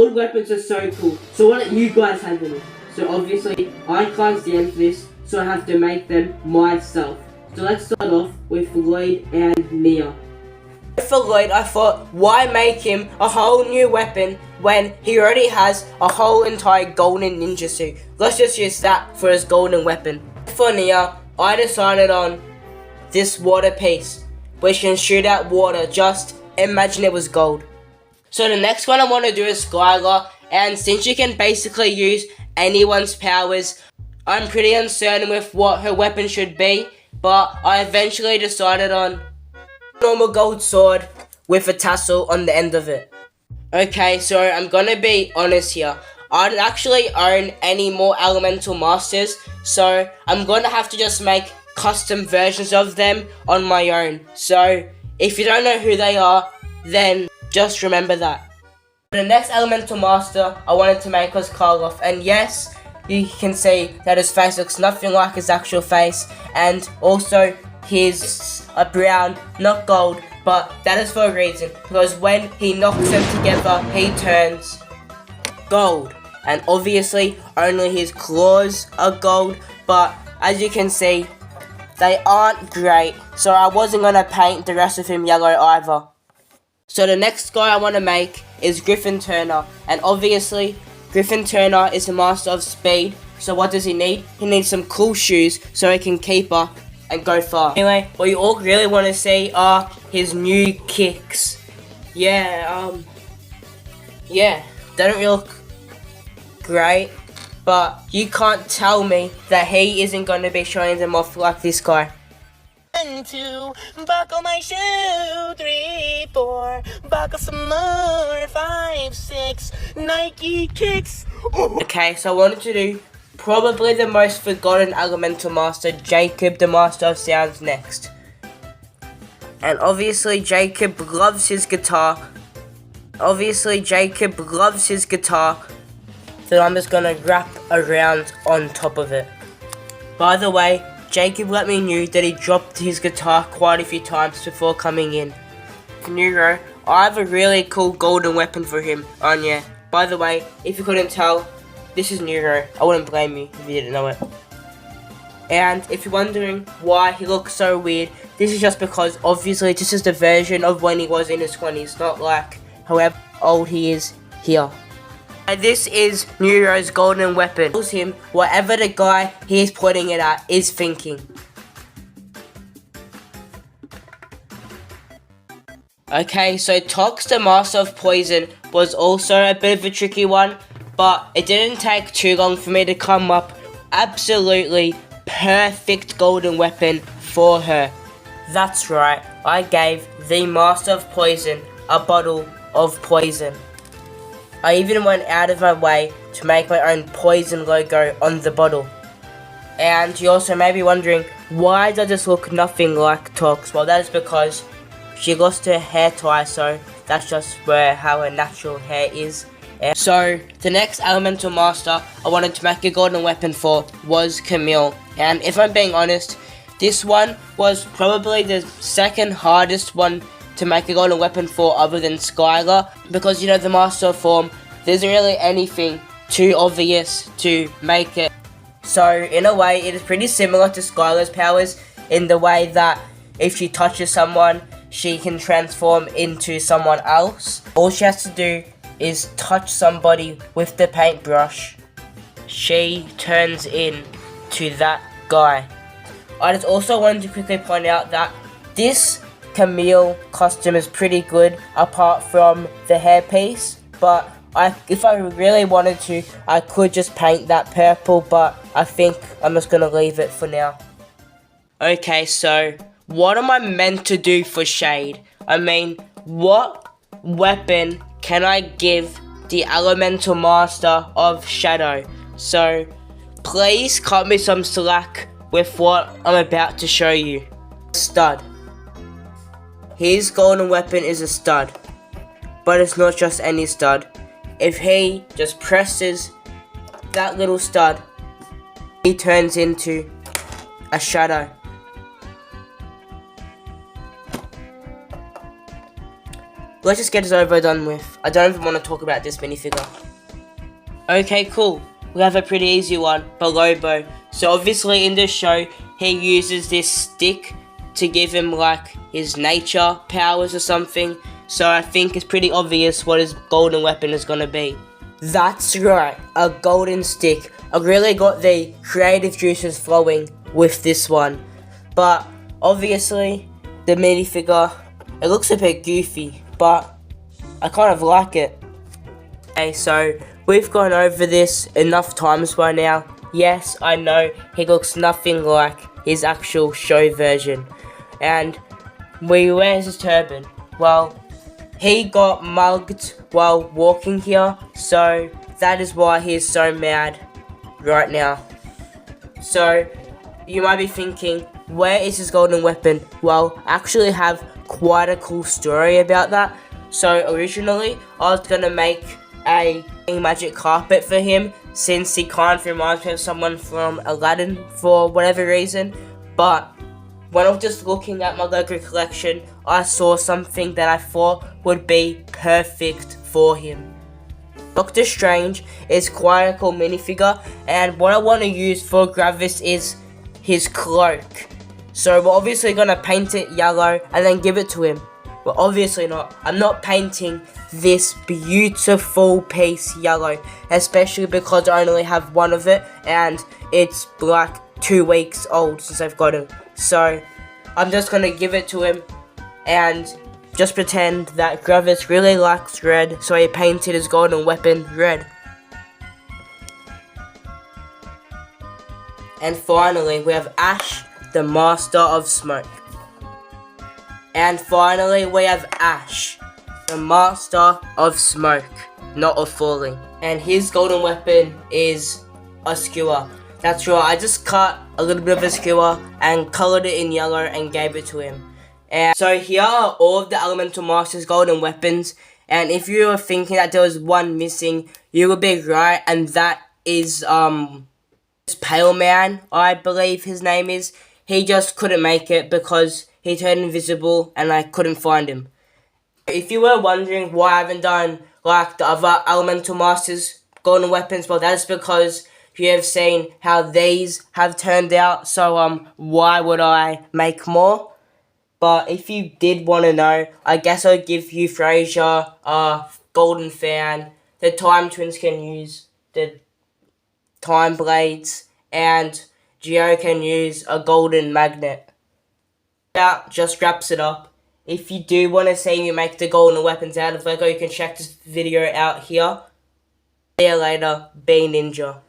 gold weapons are so cool. So why don't you guys handle them? So obviously, I can't stand for this, so I have to make them myself. So let's start off with Lloyd and Mia. For Lloyd, I thought, why make him a whole new weapon when he already has a whole entire golden ninja suit? Let's just use that for his golden weapon. For Nia, I decided on this water piece, which can shoot out water. Just imagine it was gold. So the next one I want to do is Skylar, and since you can basically use anyone's powers, I'm pretty uncertain with what her weapon should be, but I eventually decided on normal gold sword with a tassel on the end of it. Okay, so I'm gonna be honest here. I don't actually own any more Elemental Masters, so I'm gonna have to just make custom versions of them on my own. So if you don't know who they are, then just remember that. The next Elemental Master I wanted to make was Karloff, and yes, you can see that his face looks nothing like his actual face, and also he's a brown, not gold, but that is for a reason, because when he knocks them together, he turns gold. And obviously, only his claws are gold, but as you can see, they aren't great, so I wasn't going to paint the rest of him yellow either. So the next guy I want to make is Griffin Turner, and obviously, Griffin Turner is the master of speed, so what does he need? He needs some cool shoes so he can keep up and go far. Anyway, what you all really want to see are his new kicks. Yeah, they don't really look great, but you can't tell me that he isn't going to be showing them off like this guy. 1, 2, buckle my shoe. 3, 4, buckle some more. 5, 6, Nike kicks. Okay, so I wanted to do probably the most forgotten Elemental Master, Jacob, the Master of Sounds, next. And obviously Jacob loves his guitar. So I'm just gonna wrap around on top of it. By the way, Jacob let me know that he dropped his guitar quite a few times before coming in. Neuro, I have a really cool golden weapon for him, Anya. By the way, if you couldn't tell, this is Neuro. I wouldn't blame you if you didn't know it. And if you're wondering why he looks so weird, this is just because obviously this is the version of when he was in his 20s, not like however old he is here. And this is Neuro's golden weapon. It tells him whatever the guy he is pointing it at is thinking. Okay, so Tox, the Master of Poison, was also a bit of a tricky one, but it didn't take too long for me to come up absolutely perfect golden weapon for her. That's right, I gave the Master of Poison a bottle of poison. I even went out of my way to make my own poison logo on the bottle. And you also may be wondering, why does this look nothing like Tox? Well, that is because she lost her hair tie, so that's just how her natural hair is. And so, the next Elemental Master I wanted to make a golden weapon for was Camille. And if I'm being honest, this one was probably the second hardest one to make a golden weapon for other than Skylar, because you know the Master of Form, there isn't really anything too obvious to make it. So in a way it is pretty similar to Skylar's powers in the way that if she touches someone, she can transform into someone else. All she has to do is touch somebody with the paintbrush, she turns into that guy. I just also wanted to quickly point out that this Camille costume is pretty good apart from the hairpiece, but if I really wanted to, I could just paint that purple, but I think I'm just gonna leave it for now. Okay, so what am I meant to do for Shade? I mean, what weapon can I give the Elemental Master of Shadow? So please cut me some slack with what I'm about to show you. Stud. His golden weapon is a stud, but it's not just any stud. If he just presses that little stud, he turns into a shadow. let's just get this over and done with. I don't even want to talk about this minifigure. Okay, cool. We have a pretty easy one, Bolobo. So obviously in this show, he uses this stick to give him like his nature powers or something. So I think it's pretty obvious what his golden weapon is gonna be. That's right, a golden stick. I really got the creative juices flowing with this one. But obviously, the minifigure, it looks a bit goofy, but I kind of like it. Okay, so we've gone over this enough times by now. Yes, I know he looks nothing like his actual show version. And where's his turban? Well, he got mugged while walking here, so that is why he is so mad right now. So, you might be thinking, where is his golden weapon? Well, I actually have quite a cool story about that. So, originally, I was gonna make a magic carpet for him, since he kind of reminds me of someone from Aladdin for whatever reason. But when I was just looking at my Lego collection, I saw something that I thought would be perfect for him. Doctor Strange is quite a cool minifigure, and what I want to use for Gravis is his cloak. So we're obviously going to paint it yellow and then give it to him. But obviously not. I'm not painting this beautiful piece yellow, especially because I only have one of it, and it's like 2 weeks old since I've got him. So I'm just going to give it to him and just pretend that Gravis really likes red, so he painted his golden weapon red. And finally, we have Ash, the Master of Smoke. And finally, we have Ash, the Master of Smoke, not of Falling. And his golden weapon is a skewer. That's right, I just cut a little bit of a skewer and colored it in yellow and gave it to him. And so here are all of the Elemental Master's golden weapons. And if you were thinking that there was one missing, you would be right. And that is Pale Man, I believe his name is. He just couldn't make it because he turned invisible and I couldn't find him. If you were wondering why I haven't done like the other Elemental Masters golden weapons, well, that's because you have seen how these have turned out, so why would I make more? But if you did want to know, I guess I'll give you Fraser, Golden Fan, the Time Twins can use the Time Blades, and Geo can use a Golden Magnet. That just wraps it up. If you do want to see me make the golden weapons out of Lego, you can check this video out here. See you later, be Ninja.